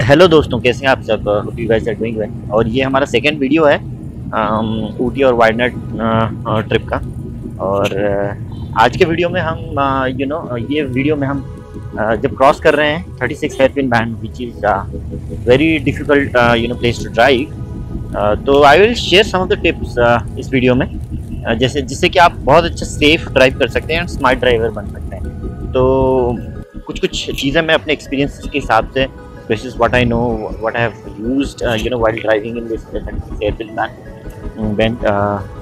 Hello दोस्तों, कैसे हैं आप सब। Hope you guys are doing well. और ये हमारा सेकंड वीडियो है ऊटी और वायनाड ट्रिप का। और आज के वीडियो में हम ये वीडियो में हम जब क्रॉस कर रहे हैं 36 hairpin bend which is very difficult place to drive. तो I will share some of the tips इस वीडियो में, जैसे जिससे कि आप बहुत अच्छा सेफ ड्राइव कर सकते हैं एंड स्मार्ट ड्राइवर बन सकते हैं। तो कुछ चीज़ें मैं अपने एक्सपीरियंस के हिसाब से, this is what I know, what I have used while driving in this airplane band,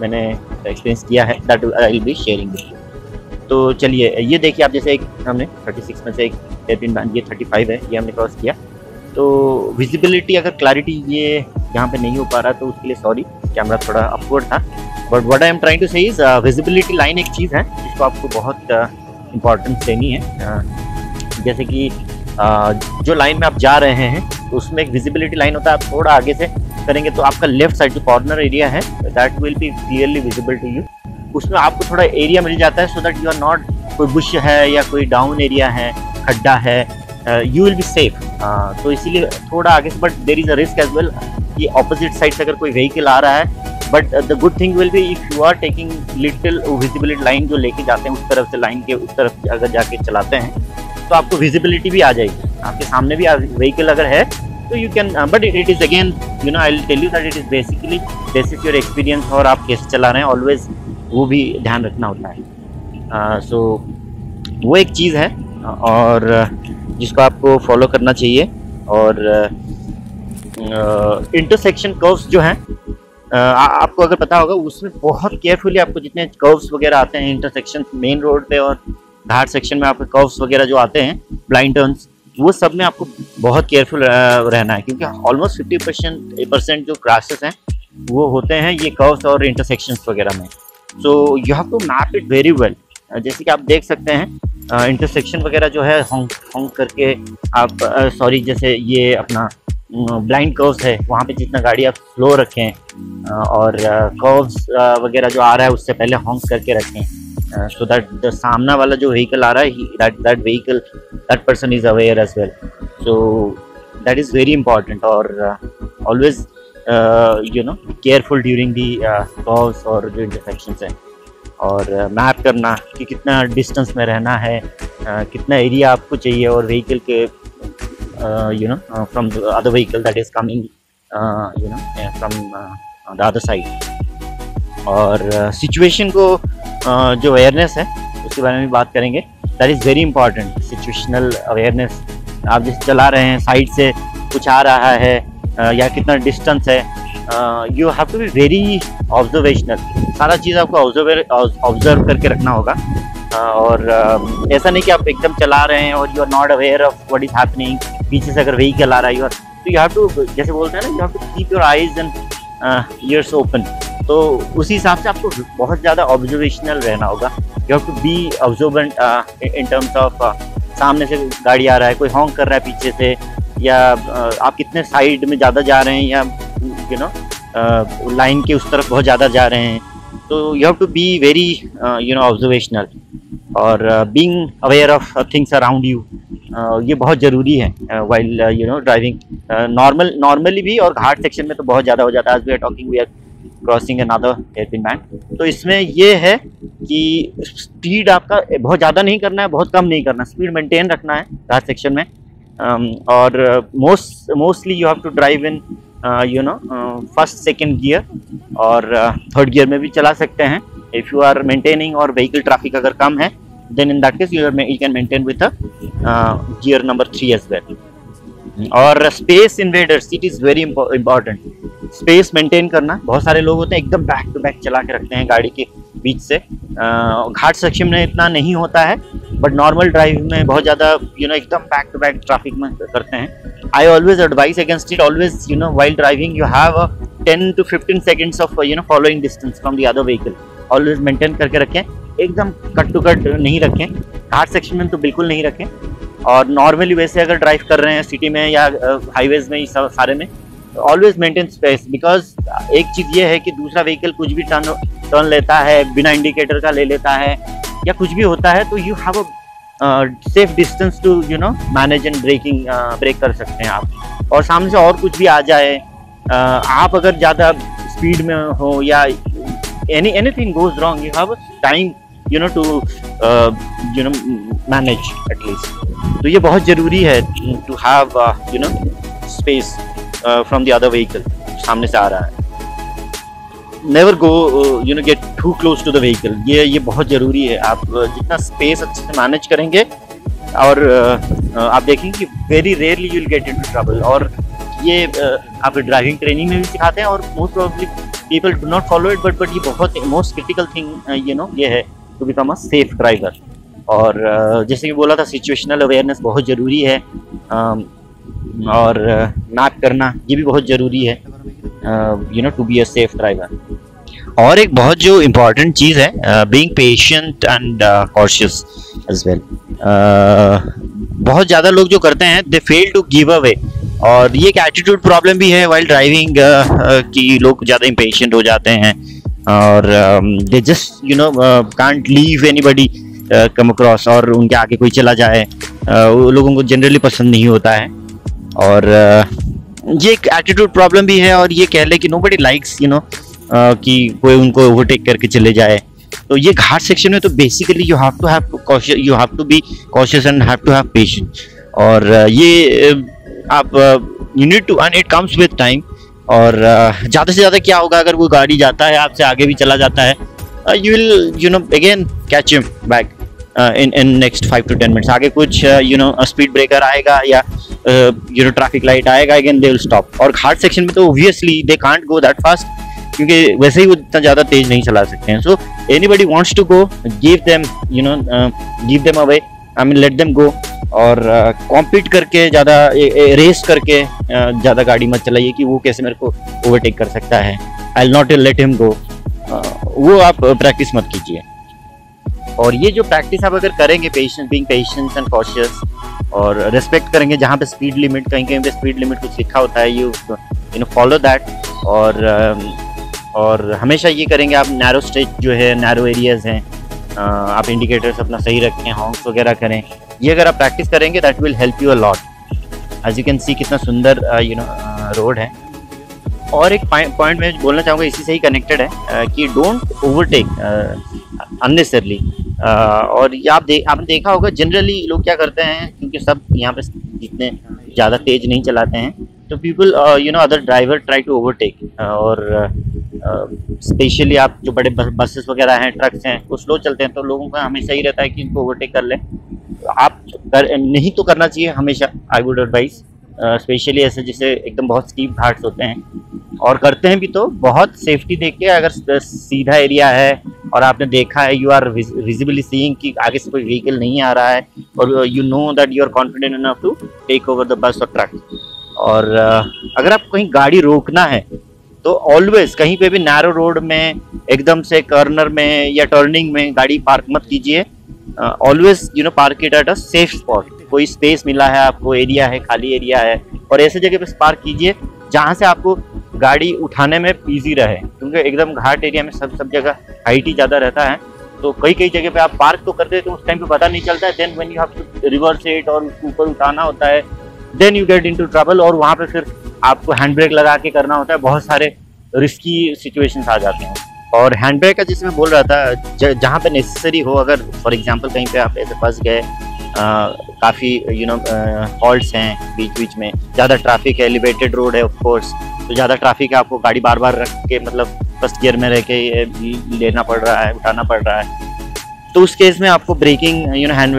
मैंने एक्सपीरियंस किया है, that I will be sharing with you। तो चलिए ये देखिए आप, जैसे एक हमने 36 में से एक एयरप्लेन बैंड, ये 35 है, ये हमने क्रॉस किया। तो विजिबिलिटी, अगर क्लैरिटी ये यहाँ पे नहीं हो पा रहा तो उसके लिए सॉरी, कैमरा थोड़ा अपवर्ड था। But what I am trying to say is visibility line एक चीज़ है जिसको आपको बहुत इम्पोर्टेंस देनी है। जैसे कि जो लाइन में आप जा रहे हैं तो उसमें एक विजिबिलिटी लाइन होता है, आप थोड़ा आगे से करेंगे तो आपका लेफ्ट साइड जो कॉर्नर एरिया है that will be clearly visible to you. उसमें आपको थोड़ा एरिया मिल जाता है so that you are not, कोई बुश है या कोई डाउन एरिया है, खड्डा है, यू विल बी सेफ। तो इसीलिए थोड़ा आगे से, but there is a risk as well कि ऑपोजिट साइड से अगर कोई व्हीकल आ रहा है। But the good thing will be if you are taking little visibility line जो लेके जाते हैं उस तरफ से, लाइन के उस तरफ अगर जाके चलाते हैं तो आपको विजिबिलिटी भी आ जाएगी। आपके सामने भी व्हीकल अगर है तो you can, but it is again I will tell you that it is basically basis your experience और आप कैसे चला रहे हैं, ऑलवेज वो भी ध्यान रखना होता है। सो वो एक चीज़ है और जिसको आपको फॉलो करना चाहिए। और इंटरसेक्शन कर्व्स जो हैं, आपको अगर पता होगा उसमें बहुत केयरफुली आपको, जितने कर्व्स वगैरह आते हैं इंटरसेक्शन मेन रोड पे और घाट सेक्शन में, आपके कर्व्स वगैरह जो आते हैं, ब्लाइंड टर्न्स, वो सब में आपको बहुत केयरफुल रहना है, क्योंकि ऑलमोस्ट 50% जो क्रैशेस हैं वो होते हैं ये कर्व्स और इंटरसेक्शंस वगैरह में। So you have to map it very well. जैसे कि आप देख सकते हैं इंटरसेक्शन वगैरह जो है हॉन्क करके आप, सॉरी, जैसे ये अपना ब्लाइंड कर्व्स है वहाँ पे जितना गाड़ी आप स्लो रखें और कर्व्स वगैरह जो आ रहा है उससे पहले हॉन्क करके रखें, so that the सामना वाला जो व्हीकल आ रहा है that vehicle, that person is aware as well, so that is very important। और always careful during the curves और जो intersections हैं, और मैप करना कि कितना डिस्टेंस में रहना है, कितना एरिया आपको चाहिए, और व्हीकल के from the other vehicle that is coming from the other side। और सिचुएशन को जो अवेयरनेस है उसके बारे में बात करेंगे। That is very important, situational awareness. आप जैसे चला रहे हैं, साइड से कुछ आ रहा है या कितना डिस्टेंस है, you have to be very observational. सारा चीज़ आपको ऑब्जर्व करके रखना होगा। और ऐसा नहीं कि आप एकदम चला रहे हैं और you are not aware of what is happening. पीछे से अगर व्हीकल आ रहा है तो यू हैव टू, जैसे बोलते हैं ना, you have to keep your eyes and ears open. तो उसी हिसाब से आपको बहुत ज़्यादा ऑब्जर्वेशनल रहना होगा। You have to be observant in terms of सामने से गाड़ी आ रहा है, कोई हॉन्क कर रहा है पीछे से, या आप कितने साइड में ज़्यादा जा रहे हैं, या लाइन के उस तरफ बहुत ज़्यादा जा रहे हैं। तो you have to be very observational और being aware of things around you, ये बहुत ज़रूरी है वाइल ड्राइविंग। नॉर्मली भी, और घाट सेक्शन में तो बहुत ज़्यादा हो जाता है। आज we are talking, we are crossing another hairpin bend. तो इसमें ये है कि स्पीड आपका बहुत ज़्यादा नहीं करना है, बहुत कम नहीं करना, स्पीड मेंटेन रखना है घाट सेक्शन में। और mostly you have to drive in first second gear, और थर्ड गियर में भी चला सकते हैं इफ़ यू आर मेंटेनिंग, और व्हीकल ट्रैफिक अगर कम है then in that case you can maintain with gear number 3 as well. और space invaders, it is very important, space maintain करना। बहुत सारे लोग होते हैं एकदम बैक टू बैक चला के रखते हैं गाड़ी के बीच से। घाट सेक्शन में इतना नहीं होता है, बट नॉर्मल ड्राइव में बहुत ज़्यादा एकदम बैक टू बैक ट्रैफिक में करते हैं। I always advise against it. Always while driving you have 10 to 15 seconds of following distance from the other vehicle. Always maintain करके रखें, एकदम कट टू कट नहीं रखें। घाट सेक्शन में तो बिल्कुल नहीं रखें। और नॉर्मली वैसे अगर ड्राइव कर रहे हैं सिटी में या हाईवेज में, सारे में, ऑलवेज मेंटेन स्पेस। बिकॉज एक चीज़ ये है कि दूसरा व्हीकल कुछ भी टर्न लेता है, बिना इंडिकेटर का ले लेता है या कुछ भी होता है, तो you have a safe distance to manage and brake कर सकते हैं आप। और सामने से और कुछ भी आ जाए, आप अगर ज़्यादा स्पीड में हो या anything goes wrong, you have time to manage at least. तो ये बहुत ज़रूरी है to have space from the other vehicle सामने से आ रहा है. Never go get too close to the vehicle. ये बहुत ज़रूरी है. आप जितना स्पेस अच्छे से मैनेज करेंगे और आप देखेंगे कि very rarely you will get into trouble. और ये आप ड्राइविंग ट्रेनिंग में भी सिखाते हैं और most probably people do not follow it, but ये बहुत मोस्ट क्रिटिकल थिंग ये है to become a safe driver. और जैसे कि बोला था, सिचुएशनल अवेयरनेस बहुत ज़रूरी है, और मैप करना ये भी बहुत ज़रूरी है to be a safe driver. और एक बहुत जो इम्पोर्टेंट चीज़ है, being patient and cautious as well. बहुत ज़्यादा लोग जो करते हैं they fail to give away, और ये एक एटीट्यूड प्रॉब्लम भी है वाइल ड्राइविंग कि लोग ज़्यादा इम्पेशेंट हो जाते हैं और they just can't leave anybody come across, और उनके आगे कोई चला जाए वो लोगों को जनरली पसंद नहीं होता है. और ये एक एटीट्यूड प्रॉब्लम भी है, और ये कह ले कि नोबडी लाइक्स कि कोई उनको ओवरटेक करके चले जाए. तो ये घाट सेक्शन में तो basically you have to be cautious and have to have patience. और ये आप you need to, and it comes with time. और ज़्यादा से ज़्यादा क्या होगा, अगर वो गाड़ी जाता है आपसे आगे भी चला जाता है, you will again catch him back in next 5 to 10 minutes. आगे कुछ स्पीड ब्रेकर आएगा या ट्रैफिक लाइट आएगा, अगेन दे विल स्टॉप. और घाट सेक्शन में तो obviously they can't go that fast, क्योंकि वैसे ही वो इतना ज़्यादा तेज नहीं चला सकते हैं. So anybody wants to go, give them away, I mean let them go. और कॉम्पीट करके ज़्यादा रेस करके ज़्यादा गाड़ी मत चलाइए कि वो कैसे मेरे को ओवरटेक कर सकता है. I will not let him go. वो आप प्रैक्टिस मत कीजिए. और ये जो प्रैक्टिस आप अगर करेंगे, बीइंग पेशेंट एंड कॉशियस, और रिस्पेक्ट करेंगे जहाँ पे स्पीड लिमिट, कहीं कहीं पे स्पीड लिमिट कुछ लिखा होता है, यू फॉलो दैट. और हमेशा ये करेंगे आप, नैरो स्ट्रेच जो है, नैरो एरियाज हैं, आप इंडिकेटर्स अपना सही रखें, हॉर्न्स वगैरह करें. ये अगर आप प्रैक्टिस करेंगे that will help you a lot. As you can see कितना सुंदर रोड है. और एक पॉइंट मैं बोलना चाहूँगा, इसी से ही कनेक्टेड है कि डोंट ओवरटेक अननेसेसरली. और ये आपने देखा होगा जनरली लोग क्या करते हैं, क्योंकि सब यहाँ पे जितने ज़्यादा तेज नहीं चलाते हैं, तो people other driver try to overtake. और स्पेशली आप जो बड़े बसेस वगैरह हैं, ट्रक्स हैं, वो स्लो चलते हैं, तो लोगों का हमेशा ही रहता है कि इनको ओवरटेक कर लें. आप नहीं तो करना चाहिए हमेशा, आई वुड एडवाइस, स्पेशली ऐसे जैसे एकदम बहुत स्टीप घाट्स होते हैं. और करते हैं भी तो बहुत सेफ्टी देख के, अगर सीधा एरिया है और आपने देखा है, यू आर विजिबली सीइंग कि आगे से कोई व्हीकल नहीं आ रहा है, और you know that you are confident enough to take over the bus और ट्रक. और अगर आप कहीं गाड़ी रोकना है तो ऑलवेज कहीं पे भी नैरो रोड में, एकदम से कॉर्नर में या टर्निंग में गाड़ी पार्क मत कीजिए. Always park it at a safe spot. कोई स्पेस मिला है आपको, एरिया है, खाली एरिया है, और ऐसे जगह पे पार्क कीजिए जहाँ से आपको गाड़ी उठाने में इजी रहे, क्योंकि एकदम घाट एरिया में सब जगह हाइट ही ज़्यादा रहता है. तो कई जगह पे आप पार्क तो करते हैं तो उस टाइम पे पता नहीं चलता है. Then when you have to reverse it और ऊपर उठाना होता है, then you get into trouble. और वहाँ पे फिर आपको हैंड ब्रेक लगा के करना होता है. बहुत सारे रिस्की सिचुएशंस आ जाते हैं. और हैंड ब्रेक का जिसमें बोल रहा था, जहाँ पे नेसेसरी हो, अगर फॉर एग्जांपल कहीं पे आप ऐसे फंस गए, काफ़ी हॉल्ट्स हैं बीच में, ज़्यादा ट्रैफिक है, एलिवेटेड रोड है ऑफ कोर्स, तो ज़्यादा ट्रैफिक है, आपको गाड़ी बार बार रख के, मतलब फर्स्ट गियर में रह के लेना पड़ रहा है, उठाना पड़ रहा है, तो उस केस में आपको braking hand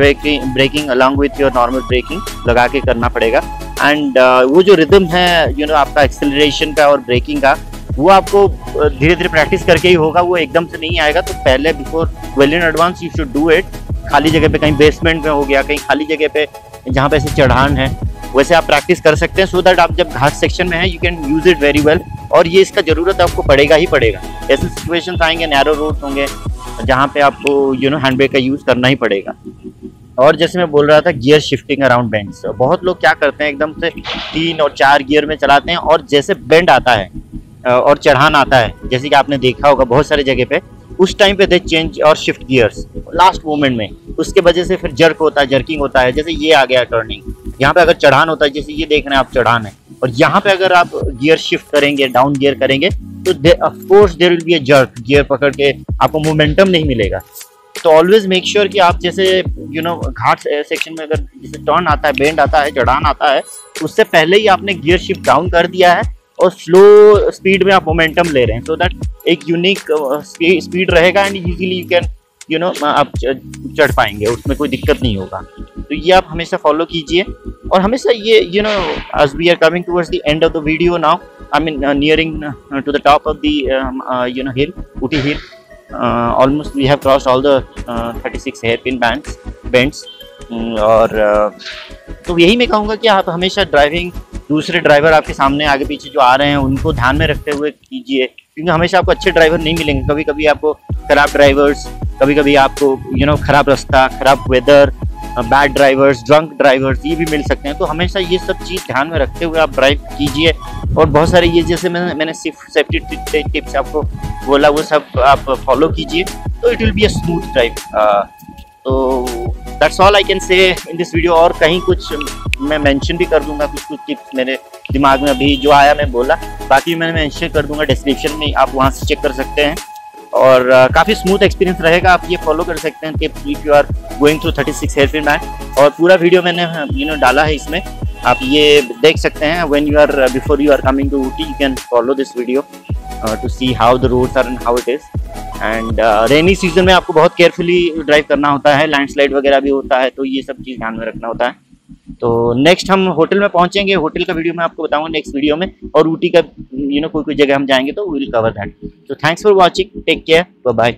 braking along with your normal braking लगा के करना पड़ेगा. एंड वो जो रिदम है आपका एक्सेलरेशन का और ब्रेकिंग का, वो आपको धीरे धीरे प्रैक्टिस करके ही होगा. वो एकदम से नहीं आएगा. तो पहले before well in advance you should do it. खाली जगह पे, कहीं बेसमेंट में हो गया, कहीं खाली जगह पे जहाँ पे ऐसे चढ़ान है, वैसे आप प्रैक्टिस कर सकते हैं, सो दैट आप जब घाट सेक्शन में है you can use it very well. और ये इसका ज़रूरत आपको पड़ेगा ही पड़ेगा. ऐसे सिचुएशंस आएंगे, नैरो रोड्स होंगे, जहाँ पे आपको हैंड ब्रेक का यूज़ करना ही पड़ेगा. और जैसे मैं बोल रहा था, गियर शिफ्टिंग अराउंड बेंड्स, बहुत लोग क्या करते हैं, एकदम से 3 और 4 गियर में चलाते हैं, और जैसे बेंड आता है और चढ़ान आता है, जैसे कि आपने देखा होगा बहुत सारे जगह पे, उस टाइम पे दे चेंज और शिफ्ट गियर्स लास्ट मोमेंट में. उसके वजह से फिर जर्क होता है, जर्किंग होता है. जैसे ये आ गया टर्निंग, यहाँ पे अगर चढ़ान होता है, जैसे ये देख रहे हैं आप चढ़ान है, और यहाँ पे अगर आप गियर शिफ्ट करेंगे, डाउन गियर करेंगे, तो of course there will be a jerk, gear पकड़ के आपको मोमेंटम नहीं मिलेगा। तो ऑलवेज मेक श्योर कि आप जैसे घाट सेक्शन में अगर जैसे टर्न आता है, बेंड आता है, चढ़ान आता है, उससे पहले ही आपने गियर शिफ्ट डाउन कर दिया है और स्लो स्पीड में आप मोमेंटम ले रहे हैं, सो दैट एक यूनिक स्पीड रहेगा एंड इजीली यू कैन आप चढ़ पाएंगे, उसमें कोई दिक्कत नहीं होगा। तो ये आप हमेशा फॉलो कीजिए, और हमेशा ये as we are coming towards the end of the video now, I mean nearing to the top of the hill, Ooty hill, almost we have crossed all the 36 hairpin bends, और तो यही मैं कहूँगा कि आप हमेशा ड्राइविंग दूसरे driver आपके सामने आगे पीछे जो आ रहे हैं उनको ध्यान में रखते हुए कीजिए, क्योंकि हमेशा आपको अच्छे ड्राइवर नहीं मिलेंगे, कभी कभी आपको खराब ड्राइवर्स, कभी कभी आपको खराब रास्ता, खराब weather, bad drivers, drunk drivers ये भी मिल सकते हैं। तो हमेशा ये सब चीज़ ध्यान में रखते हुए आप ड्राइव कीजिए, और बहुत सारे ये जैसे मैंने सेफ्टी टिप्स आपको बोला वो सब आप फॉलो कीजिए, तो it will be a smooth drive. तो that's all I can say in this video. और कहीं कुछ मैं मेंशन भी कर दूंगा, कुछ टिप्स मेरे दिमाग में अभी जो आया मैं बोला, बाकी मैंने मेंशन कर दूंगा डिस्क्रिप्शन में, आप वहाँ से चेक कर सकते हैं। और काफ़ी स्मूथ एक्सपीरियंस रहेगा, आप ये फॉलो कर सकते हैं tips if you are going through 36 hairpin bend. और पूरा वीडियो मैंने डाला है इसमें, आप ये देख सकते हैं। When you are before you are coming to Ooty, you can follow this video to see how the roads are and how it is. And rainy season में आपको बहुत केयरफुली ड्राइव करना होता है, लैंडस्लाइड वगैरह भी होता है, तो ये सब चीज़ ध्यान में रखना होता है। तो नेक्स्ट हम होटल में पहुंचेंगे, होटल का वीडियो मैं आपको बताऊंगा नेक्स्ट वीडियो में, और ऊटी का कोई जगह हम जाएंगे तो वी विल कवर दैट। तो thanks for watching, take care, bye bye.